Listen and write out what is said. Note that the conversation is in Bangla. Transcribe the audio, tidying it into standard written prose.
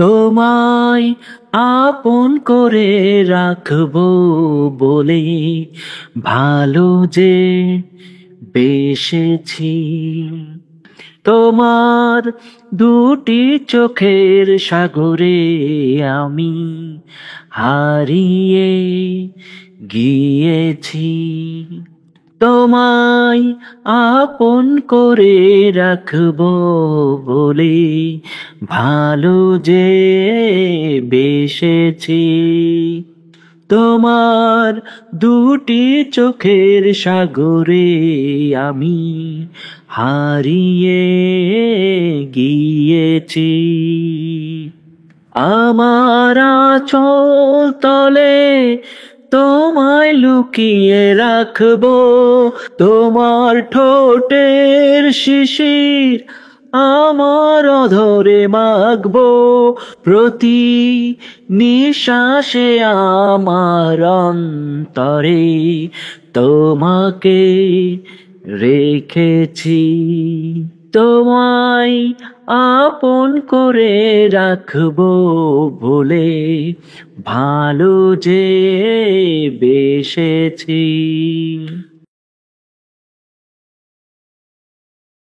তোমায় আপন করে রাখবো বলে ভালো যে বেসেছি। তোমার দুটি চোখের সাগরে আমি হারিয়ে গিয়েছি। তোমায় আপন করে রাখবো বলে ভালো যে বেসেছি। তোমার দুটি চোখের সাগরে আমি হারিয়ে গিয়েছি। আমার আঁচল তলে তোমায় লুকিয়ে রাখবো, তোমার ঠোঁটের শিশির আমার অধরে মাখবো, প্রতি নিঃশ্বাসে আমার অন্তরে তোমাকে রেখেছি। তোমায় আপন করে রাখবো বলে ভালো যে বেসেছি।